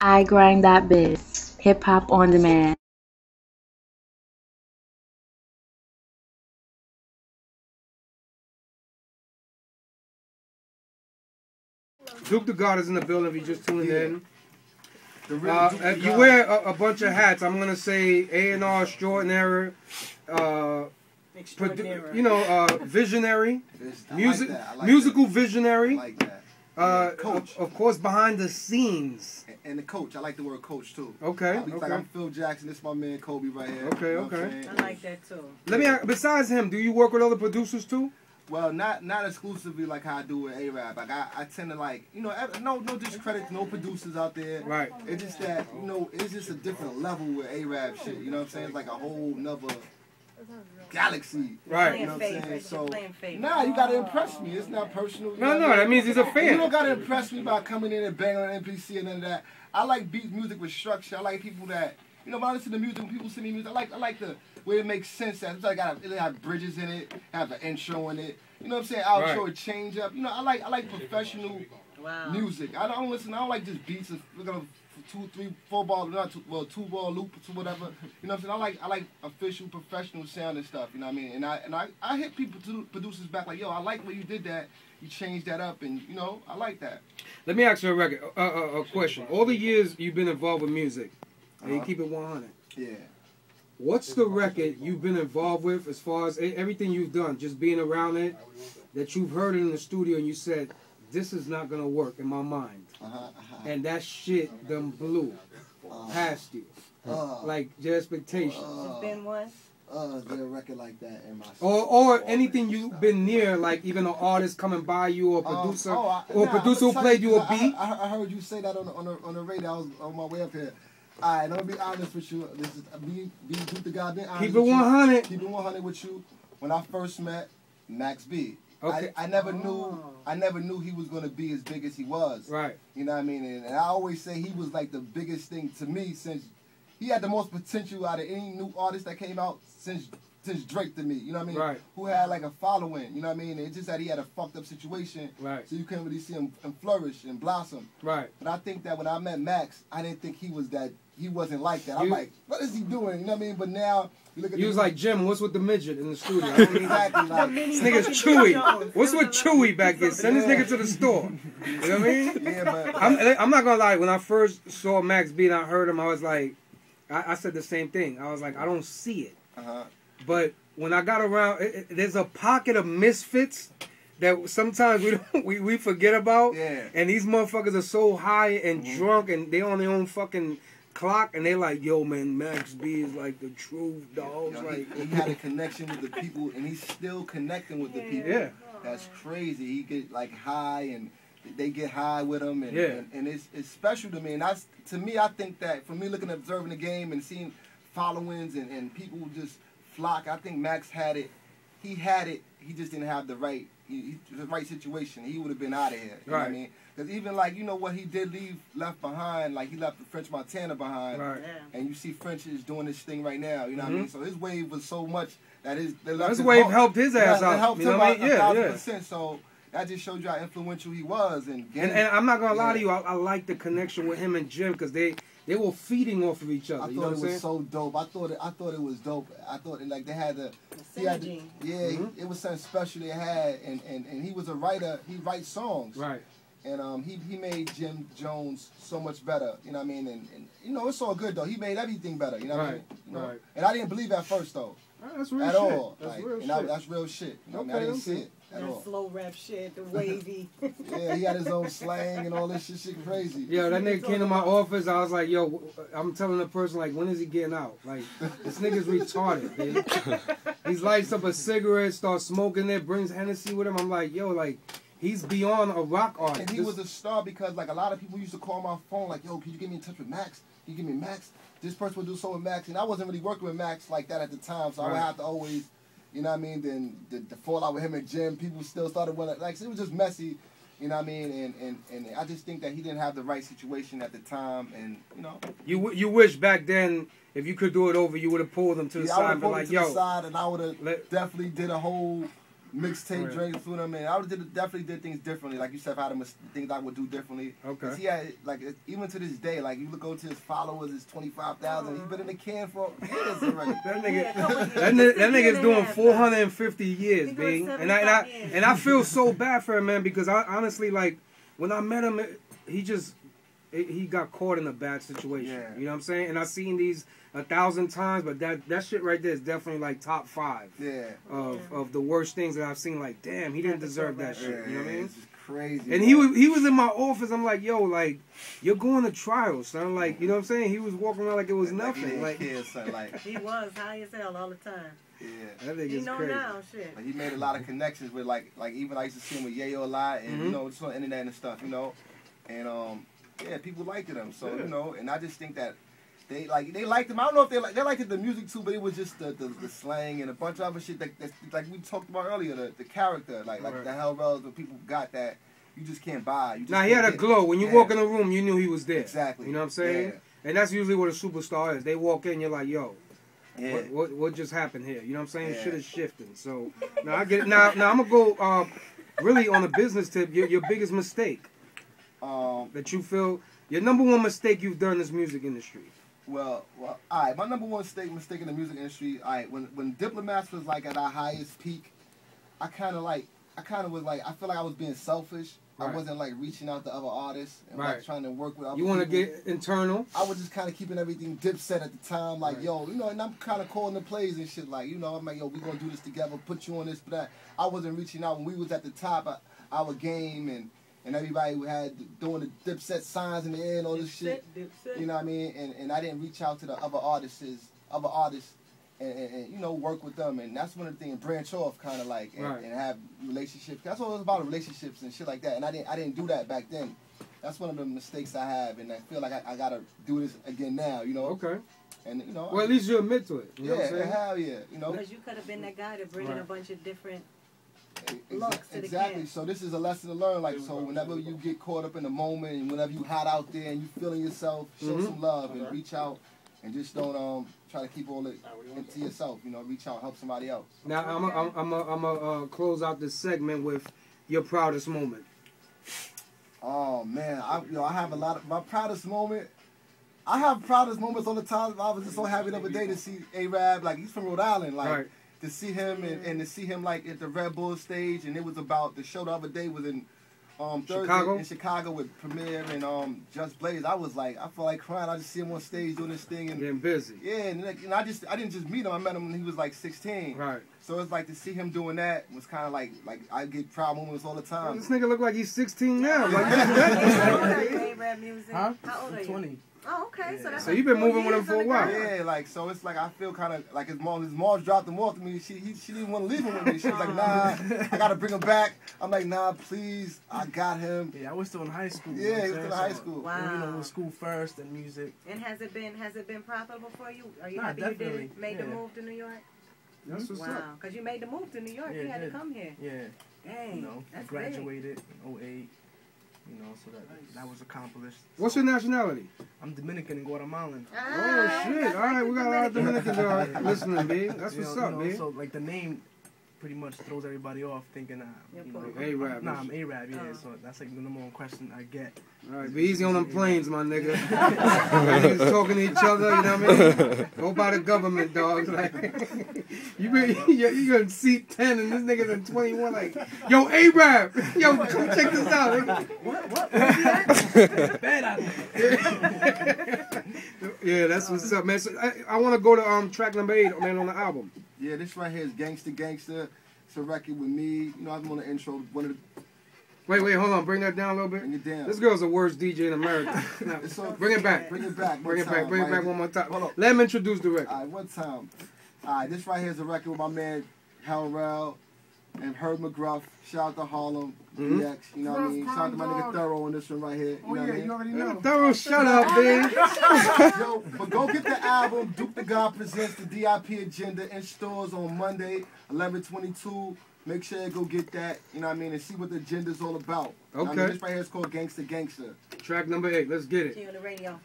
I grind that biz. Hip hop on demand. Duke the God is in the building. If you just tuned in, you God. wear a bunch of hats. I'm gonna say A&R extraordinary, visionary, music, musical visionary. I like that. Coach. Of course, behind the scenes. And the coach. I like the word coach too. Okay. Like I'm Phil Jackson. This is my man Kobe right here. Okay, you know okay. I like that too. Let me ask, besides him, do you work with other producers too? Well, not exclusively like how I do with Araab. Like I tend to like, no discredit to no producers out there. Right. It's just that, it's just a different level with Arab shit. You know what I'm saying? It's like a whole nother galaxy. Right. You know what I'm saying? So, favorite. nah, you gotta impress me. It's not personal. No, that means he's a fan. You don't gotta impress me by coming in and banging on NPC and none of that. I like beat music with structure. I like people that, when I listen to music, when people send me music, I like the way it makes sense. That it have bridges in it, have an intro in it. You know what I'm saying? Outro, Right. a change up. I like professional music. I don't like just beats of 2, 3, 4 ball, 2-ball loop or whatever. You know what I'm saying? I like official, professional sound and stuff. You know what I mean? And I hit producers back like, yo, I like where you did that. You changed that up, and I like that. Let me ask you a question. All the years you've been involved with music, and you keep it 100. Yeah. What's the record you've been involved with as far as everything you've done, just being around it, that you've heard it in the studio and you said, this is not going to work in my mind. And that shit done blew past you. Like your expectations. There's been one? Get a record like that in my Or anything you've been near, like even an artist coming by you or a producer, producer who played you a beat. I heard you say that on the radio. I was on my way up here. Alright, I'm gonna be honest with you. This is be the guy being honest. Keep it 100. Keep it 100 with you. When I first met Max B, okay. I never knew he was gonna be as big as he was. Right. You know what I mean? And I always say he was like the biggest thing to me since he had the most potential out of any new artist that came out since Drake to me. You know what I mean? Right. Who had like a following. You know what I mean? It's just that he had a fucked up situation. Right. So you couldn't really see him flourish and blossom. Right. But I think that when I met Max, I didn't think he wasn't like that. I'm like, what is he doing? You know what I mean? But now you look at. He was like, Jim, what's with the midget in the studio? Exactly. Like, this nigga's Chewy. What's with Chewy back here? Send this nigga to the store. You know what I mean? Yeah, but I'm not gonna lie. When I first saw Max B and I heard him, I was like, I said the same thing. I was like, I don't see it. But when I got around, there's a pocket of misfits that sometimes we forget about. Yeah. And these motherfuckers are so high and drunk, and they on their own fucking clock, and they like, yo, man, Max B is like the truth, dog. Like he had a connection with the people, and he's still connecting with the people. Yeah. That's crazy. He get like high, and they get high with him, and and it's special to me. And to me, I think that for me looking, observing the game, and seeing followings and people just flock, I think Max had it. He had it. He just didn't have the right situation. He would have been out of here. You know what I mean? Because even like, what he did left behind, like he left the French Montana behind. Right. And you see French is doing this thing right now. You know what I mean? So his wave was so much that his wave helped his ass out. It helped you know him what I mean? out Yeah. 1,000%. So that just showed you how influential he was. And I'm not gonna lie to you. I like the connection with him and Jim because they were feeding off of each other. I you know thought what it I'm was so dope. I thought it was dope. I thought like they had the synergy. It was something special they had, and he was a writer. He writes songs. Right. And he made Jim Jones so much better. You know what I mean? And it's all good though. He made everything better. You know what I mean? Right. And I didn't believe at first though. That's real at shit. all. That's like, real and shit. That's real shit. You know what I mean? I didn't see it at all. That slow rap shit, the wavy. Yeah, he had his own slang and all this shit crazy. Yeah, that nigga came to my office. I was like, yo, I'm telling the person, like, when is he getting out? Like, this nigga's retarded, baby. He's lights up a cigarette, starts smoking it, brings Hennessy with him. I'm like, yo, like, he's beyond a rock artist. And he was a star because, like, a lot of people used to call my phone, like, yo, can you get me in touch with Max? Can you give me Max? This person would do so with Max. And I wasn't really working with Max like that at the time, so I would have to always, you know what I mean? Then the fallout with him and Jim, people still started wanting, like, so it was just messy, you know what I mean? And I just think that he didn't have the right situation at the time, and, You wish back then, if you could do it over, you would have pulled him to the side and been like, yo. To the side, and I would have definitely did a whole mixtape drinks with him, and I definitely did things differently. Like you said, I had things I would do differently. Okay. He had, like, even to this day, like, you look over to his followers, it's 25,000. He's been in the can for years already. that nigga's doing 450 years, big. And I feel so bad for him, man, because I honestly, like, when I met him, he got caught in a bad situation. Yeah. You know what I'm saying? And I've seen these 1,000 times, but that shit right there is definitely like top 5 of the worst things that I've seen. Like, damn, he didn't deserve that shit. You know what I mean? It's just crazy. And he was in my office. I'm like, yo, like, you're going to trial, son. Like, you know what I'm saying? He was walking around like it was nothing. Like, he was high as hell all the time. Yeah, that nigga's crazy. Now, shit. Like, he made a lot of connections with like even I used to see him with Yayo a lot, and you know, just on the internet and stuff, you know, and yeah, people liked him. So you know, and I just think that they liked him. I don't know if they liked the music too, but it was just the slang and a bunch of other shit that's like we talked about earlier, the character, like the hell relatives that people got that you just can't buy. You just he had a glow. When you walk in the room, you knew he was there. Exactly. You know what I'm saying? Yeah. And that's usually what a superstar is. They walk in, you're like, yo. Yeah. What just happened here? You know what I'm saying? Yeah. Shit is shifting. So now I get it. Now I'm gonna go really on a business tip. Your biggest mistake that you feel your number one mistake you've done in this music industry. Well, all right. My number one mistake in the music industry. All right, when Diplomats was like at our highest peak, I kind of was like I feel like I was being selfish. Right. I wasn't like reaching out to other artists and like trying to work with other people. You want to get internal? I was just kind of keeping everything dipset at the time, like yo, you know, and I'm kind of calling the plays and shit, like you know, I'm like yo, we gonna do this together, put you on this, but that. I wasn't reaching out when we was at the top, our game and everybody had doing the dipset signs in the air and all this shit. You know what I mean? And I didn't reach out to the other artists, and you know, work with them, and that's one of the things. Branch off, kind of like, and have relationships. That's what it was about, relationships and shit like that. And I didn't do that back then. That's one of the mistakes I have, and I feel like I gotta do this again now. You know? Okay. And you know. Well, at least you admit to it. You know what I'm saying? Hell yeah. You know. Because you could have been that guy to bring in a bunch of different. Exactly. So this is a lesson to learn. Like, so whenever you get caught up in the moment, and whenever you hot out there and you feeling yourself, show some love and reach out, and just don't try to keep all it into yourself. You know, reach out, help somebody else. Now I'm close out this segment with your proudest moment. Oh man, I have a lot of my proudest moment. I have proudest moments all the time. I was just so happy the other day to see Arabb, like he's from Rhode Island, like. To see him and to see him like at the Red Bull stage, and it was about the show the other day was in Chicago with Premier and Just Blaze. I was like, I felt like crying. I just see him on stage doing this thing and getting busy. Yeah, and I didn't just meet him. I met him when he was like 16. Right. So it's like to see him doing that was kind of like I get proud moments all the time. This nigga look like he's 16 now. Like, how old are you, Arabb Muzik? Huh? How old are you? 20. Oh, okay. Yeah. So that's so you've been moving with him for a while. Yeah, like so it's like I feel kind of like his mom dropped him off to me. She didn't want to leave him with me. She was like, nah, I gotta bring him back. I'm like, nah, please, I got him. Yeah, I was still in high school. Yeah, he was still in high school. Wow. You know, school first and music. And has it been profitable for you? Are you happy definitely. You did it? Made the move to New York? That's what's up. Wow, because you made the move to New York. You had to come here. Yeah. Dang. You know, I graduated in 08. You know, so that was accomplished. What's your nationality? I'm Dominican and Guatemalan. Oh shit! All right, we got a lot of Dominicans listening, B. That's what's up, B. So like the name pretty much throws everybody off, thinking you know, Arabb. Nah, I'm Arabb. Yeah, so that's like the number one question I get. All right, be easy on them planes, my nigga. Niggas talking to each other, you know what I mean? Go by the government, dogs. Like, you in seat 10 and this nigga's in 21. Like, yo, Arabb, yo, come check this out. Nigga. What? Bad out there. Yeah, that's what's up, man. So I want to go to track number 8, man, on the album. Yeah, this right here is Gangsta Gangsta. It's a record with me. You know, I'm on the intro. Wait, hold on. Bring that down a little bit. Bring it down. This girl's the worst DJ in America. Now, bring it back. Bring it back. Bring it back one more time. Let him introduce the record. All right, one time. All right, this right here is a record with my man Hellrell and Herb McGruff. Shout out to Harlem, DX. You know what I mean? Shout out to my nigga Thorough on this one right here. You know what I mean? You already know. Thorough, shut up, man. Yo, but go get the album. Duke the God presents the DIP Agenda in stores on Monday, 11/22. Make sure you go get that, you know what I mean, and see what the agenda's all about. Okay. I mean, this right here is called Gangsta Gangsta. Track number 8, let's get it. See you on the radio.